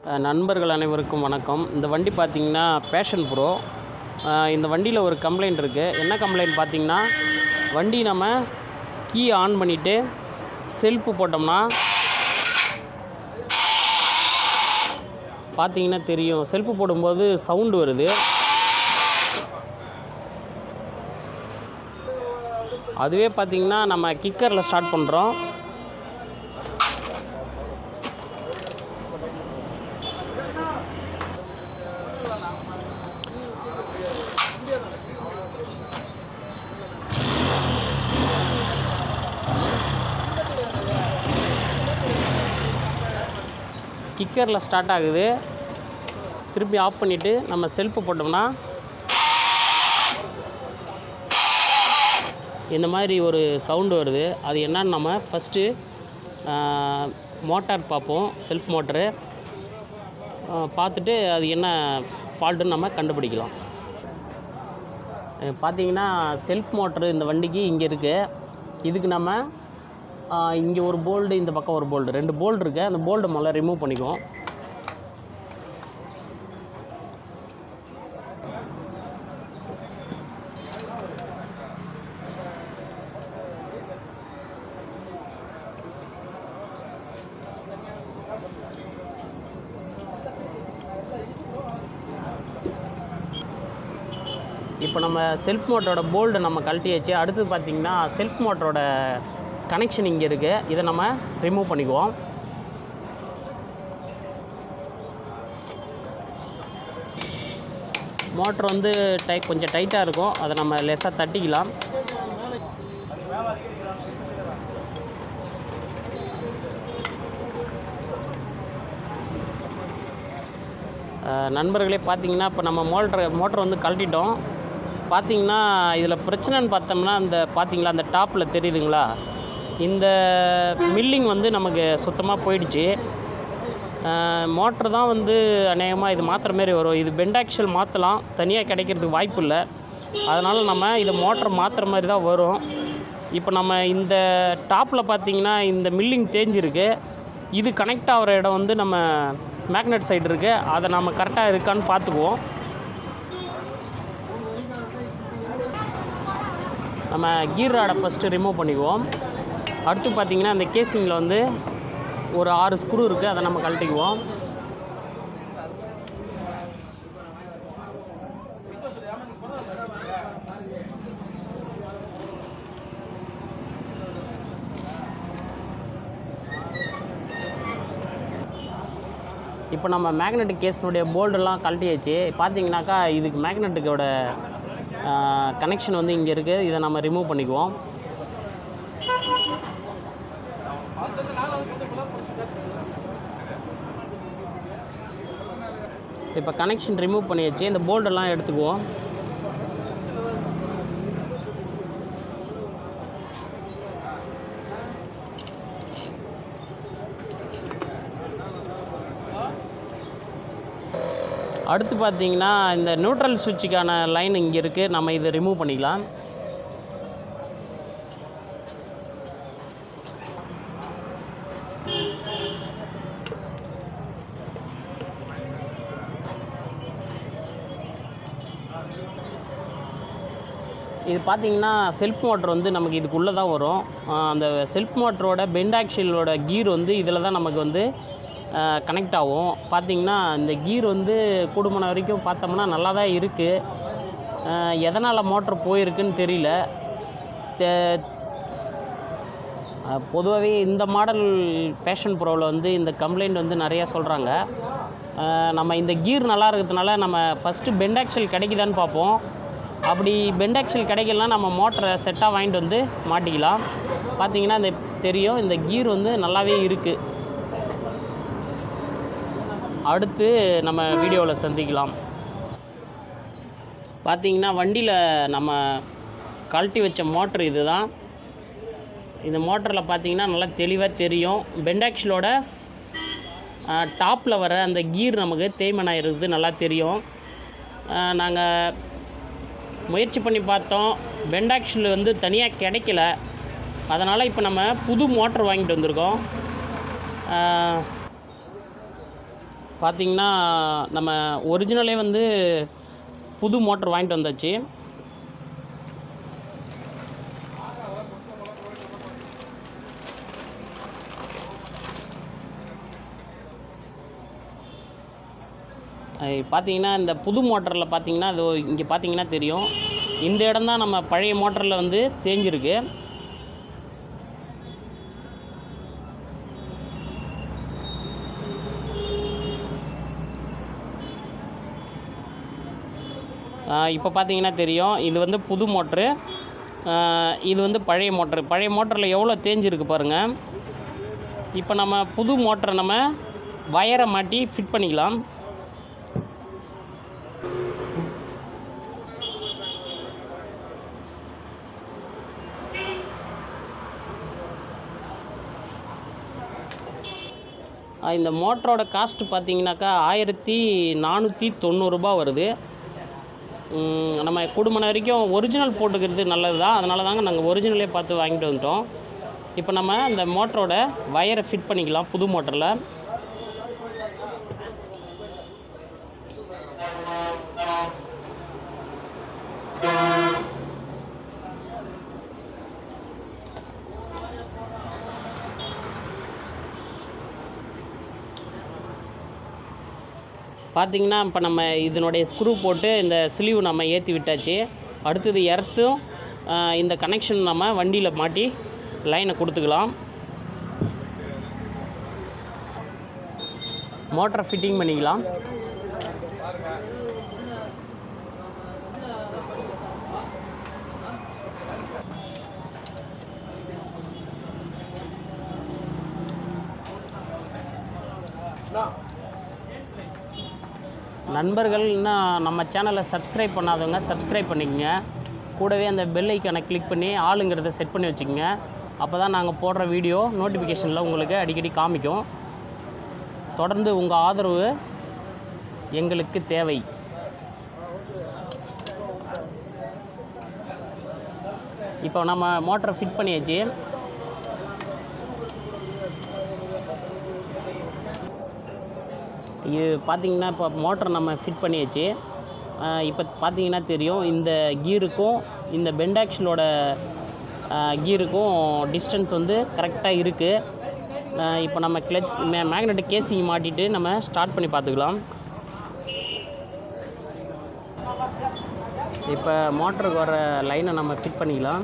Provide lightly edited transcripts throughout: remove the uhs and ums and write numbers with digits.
நண்பர்கள் அனைவருக்கும் வணக்கம். இந்த வண்டி பார்த்திங்கன்னா பேஷன் ப்ரோ. இந்த வண்டியில் ஒரு கம்ப்ளைண்ட் இருக்குது. என்ன கம்ப்ளைண்ட் பார்த்திங்கன்னா, வண்டி நம்ம கீ ஆன் பண்ணிவிட்டு செல்ஃபு போட்டோம்னா பார்த்திங்கன்னா தெரியும், செல்ஃபு போடும்போது சவுண்டு வருது. அதுவே பார்த்திங்கன்னா நம்ம கிக்கரில் ஸ்டார்ட் பண்ணுறோம். கிக்கரில் ஸ்டார்ட் ஆகுது. திருப்பி ஆஃப் பண்ணிவிட்டு நம்ம செல்ஃபு போட்டோம்னா இந்த மாதிரி ஒரு சவுண்டு வருது. அது என்னன்னு நம்ம ஃபஸ்ட்டு மோட்டார் பார்ப்போம். செல்ஃப் மோட்டரு பார்த்துட்டு அது என்ன ஃபால்ட்டுன்னு நம்ம கண்டுபிடிக்கலாம். பார்த்திங்கன்னா செல்ஃப் மோட்ரு இந்த வண்டிக்கு இங்கே இருக்குது. இதுக்கு நம்ம இங்கே ஒரு போல்டு, இந்த பக்கம் ஒரு போல்டு, 2 போல்டு இருக்குது. அந்த போல்டு முதல்ல ரிமூவ் பண்ணிக்குவோம். இப்போ நம்ம செல்ஃப் மோட்டரோட போல்டு நம்ம கழட்டியாச்சு. அடுத்து பார்த்திங்கன்னா செல்ஃப் மோட்டரோட கனெக்ஷன் இங்கே இருக்குது. இதை நம்ம ரிமூவ் பண்ணிக்குவோம். மோட்ரு வந்து கொஞ்சம் டைட்டாக இருக்கும். அதை நம்ம லேசாக தட்டிக்கலாம். நண்பர்களே, பார்த்திங்கன்னா இப்போ நம்ம மோட்ரு வந்து கழட்டிட்டோம். பார்த்திங்கன்னா இதில் பிரச்சனைன்னு பார்த்தோம்னா, பார்த்திங்களா அந்த டாப்பில் தெரியுதுங்களா, இந்த மில்லிங் வந்து நமக்கு சுத்தமாக போயிடுச்சு. மோட்ரு தான் வந்து அநேகமாக இது மாற்றுற மாரி வரும். இது பெண்ட் ஆக்ஷல் மாற்றலாம், தனியாக கிடைக்கிறதுக்கு வாய்ப்பு இல்லை. அதனால் நம்ம இதை மோட்ரு மாற்றுற மாதிரி தான் வரும். இப்போ நம்ம இந்த டாப்பில் பார்த்திங்கன்னா இந்த மில்லிங் தேஞ்சிருக்கு. இது கனெக்ட் ஆகிற இடம் வந்து நம்ம மேக்னெட் சைடு இருக்குது. அதை நம்ம கரெக்டாக இருக்கான்னு பார்த்துக்குவோம். நம்ம கீர் ராடை ஃபஸ்ட்டு ரிமூவ் பண்ணிக்குவோம். அடுத்து பார்த்திங்கன்னா இந்த கேசிங்கில் வந்து ஒரு 6 ஸ்க்ரூ இருக்குது. அதை நம்ம கழட்டிக்குவோம். இப்போ நம்ம மேக்னெட்டிக் கேஸினுடைய போல்டெல்லாம் கழட்டியாச்சு. பார்த்திங்கனாக்கா இதுக்கு மேக்னெட்டிக்கோட கனெக்ஷன் வந்து இங்கே இருக்குது. இதை நம்ம ரிமூவ் பண்ணிக்குவோம். இப்போ கனெக்ஷன் ரிமூவ் பண்ணியாச்சு. இந்த போல்டெல்லாம் எடுத்துக்குவோம். அடுத்து பார்த்திங்கன்னா இந்த நியூட்ரல் சுவிட்சுக்கான லைன் இங்கே இருக்குது. நம்ம இதை ரிமூவ் பண்ணிக்கலாம். இது பார்த்திங்கன்னா செல்ஃப் மோட்ரு வந்து நமக்கு இதுக்குள்ளே தான் வரும். அந்த செல்ஃப் மோட்டரோட பெண்ட் ஆக்சிலோட கீர் வந்து இதில் தான் நமக்கு வந்து கனெக்ட் ஆகும். பார்த்திங்கன்னா இந்த கீர் வந்து கூடுமான வரைக்கும் பார்த்தோம்னா நல்லா தான் இருக்குது. எதனால் மோட்ரு போயிருக்குன்னு தெரியல. பொதுவாகவே இந்த மாடல் பேஷன் ப்ரோவில் வந்து இந்த கம்ப்ளைண்ட் வந்து நிறையா சொல்கிறாங்க. நம்ம இந்த கீர் நல்லா இருக்கிறதுனால நம்ம ஃபஸ்ட்டு பெண்ட் ஆக்சில் கிடைக்குதான்னு பார்ப்போம். அப்படி பெண்ட் ஆக்சில் கிடைக்கலனா நம்ம மோட்டரை செட்டாக வாங்கிட்டு வந்து மாட்டிக்கலாம். பார்த்திங்கன்னா இந்த தெரியும், இந்த கீர் வந்து நல்லாவே இருக்குது. அடுத்து நம்ம வீடியோவில் சந்திக்கலாம். பார்த்திங்கன்னா வண்டியில் நம்ம கழட்டி வச்ச மோட்ரு இது தான். இந்த மோட்டரில் பார்த்திங்கன்னா நல்லா தெளிவாக தெரியும். பெண்ட் ஆக்சிலோட டாப்பில் வர அந்த கீர் நமக்கு தேய்மன் ஆகிருக்குது, நல்லா தெரியும். நாங்கள் முயற்சி பண்ணி பார்த்தோம். பெண்ட் ஆக்சில் வந்து தனியாக கிடைக்கல. அதனால் இப்போ நம்ம புது மோட்ரு வாங்கிட்டு வந்திருக்கோம். பார்த்திங்கன்னா நம்ம ஒரிஜினலே வந்து புது மோட்டர் வாங்கிட்டு வந்தாச்சு. பார்த்திங்கன்னா இந்த புது மோட்டரில் பார்த்திங்கன்னா அது இங்கே பார்த்திங்கன்னா தெரியும், இந்த இடம் தான் நம்ம பழைய மோட்டரில் வந்து தேஞ்சிருக்கு. இப்போ பார்த்திங்கன்னா தெரியும், இது வந்து புது மோட்ரு, இது வந்து பழைய மோட்ரு. பழைய மோட்டரில் எவ்வளோ தேஞ்சிருக்கு பாருங்கள். இப்போ நம்ம புது மோட்டரை நம்ம வயரை மாட்டி ஃபிட் பண்ணிக்கலாம். இந்த மோட்டரோட காஸ்ட்டு பார்த்திங்கனாக்கா 1490 ரூபா வருது. நம்ம கூடுமான வரைக்கும் ஒரிஜினல் போட்டுக்கிறது நல்லது தான், அதனால தாங்க நாங்கள் ஒரிஜினலே பார்த்து வாங்கிட்டு வந்துட்டோம். இப்போ நம்ம இந்த மோட்டரோட வயரை ஃபிட் பண்ணிக்கலாம் புது மோட்டரில். பார்த்திங்கன்னா இப்போ நம்ம இதனுடைய ஸ்க்ரூ போட்டு இந்த ஸ்லீவ் நம்ம ஏற்றி விட்டாச்சு. அடுத்தது எர்த்தும் இந்த கனெக்ஷன் நம்ம வண்டியில் மாட்டி லைனை கொடுத்துக்கலாம். மோட்டரை ஃபிட்டிங் பண்ணிக்கலாம். நண்பர்கள் இன்னும் நம்ம சேனலை சப்ஸ்கிரைப் பண்ணாதவங்க சப்ஸ்கிரைப் பண்ணிக்கங்க. கூடவே அந்த பெல் ஐக்கானை கிளிக் பண்ணி ஆளுங்கிறத செட் பண்ணி வச்சுக்கோங்க. அப்போ தான் நாங்கள் போடுற வீடியோ நோட்டிஃபிகேஷனில் உங்களுக்கு அடிக்கடி காமிக்கும். தொடர்ந்து உங்கள் ஆதரவு எங்களுக்கு தேவை. இப்போ நம்ம மோட்டரை ஃபிட் பண்ணியாச்சு. இது பார்த்திங்கன்னா இப்போ மோட்டரை நம்ம ஃபிட் பண்ணியாச்சு. இப்போ பார்த்திங்கன்னா தெரியும், இந்த கீருக்கும் இந்த பெண்டாக்ஷலோட கீருக்கும் டிஸ்டன்ஸ் வந்து கரெக்டாக இருக்குது. இப்போ நம்ம கிளச் மேக்னெட்டிக் கேசிங் மாட்டிட்டு நம்ம ஸ்டார்ட் பண்ணி பார்த்துக்கலாம். இப்போ மோட்டருக்கு வர லைனை நம்ம ஃபிட் பண்ணிக்கலாம்.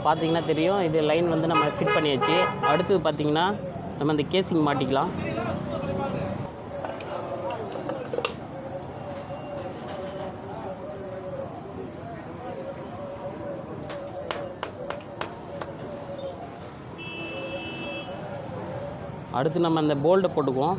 பார்த்திங்கன்னா தெரியும், இது லைன் வந்து நம்ம ஃபிட் பண்ணியாச்சு. அடுத்தது பார்த்திங்கன்னா நம்ம இந்த கேசிங் மாட்டிக்கலாம். அடுத்து நம்ம அந்த போல்ட்டை போட்டுக்குவோம்.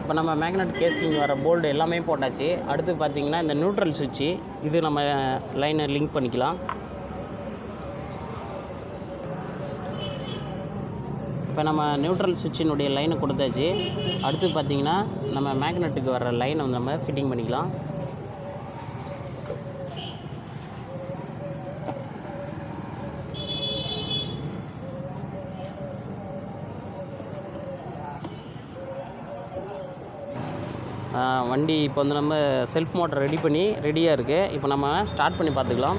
இப்போ நம்ம மேக்னெட் கேசிங் வர போல்டு எல்லாமே போட்டாச்சு. அடுத்து பார்த்திங்கன்னா இந்த நியூட்ரல் சுவிட்சு, இது நம்ம லைனை லிங்க் பண்ணிக்கலாம். இப்போ நம்ம நியூட்ரல் சுவிட்சினுடைய லைனை கொடுத்தாச்சு. அடுத்து பார்த்திங்கன்னா நம்ம மேக்னெட்டுக்கு வர லைனை வந்து நம்ம ஃபிட்டிங் பண்ணிக்கலாம். வண்டி இப்போ வந்து நம்ம செல்ஃப் மோட்டர் ரெடியாக இருக்குது. இப்போ நம்ம ஸ்டார்ட் பண்ணி பார்த்துக்கலாம்.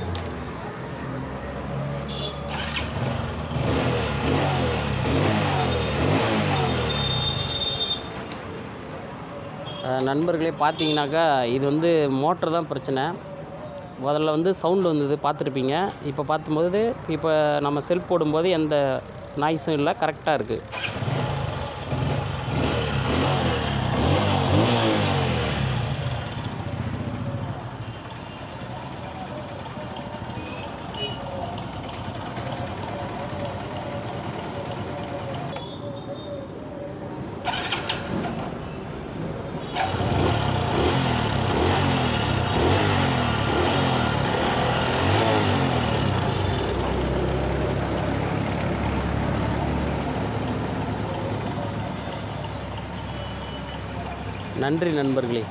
நண்பர்களே, பார்த்தீங்கன்னாக்கா இது வந்து மோட்டர் தான் பிரச்சனை. முதல்ல வந்து சவுண்டு வந்தது பார்த்துருப்பீங்க. இப்போ பார்க்கும்போது இப்போ நம்ம செல்ஃப் போடும்போது எந்த நாய்ஸும் இல்லை, கரெக்டாக இருக்குது. நன்றி நண்பர்களே.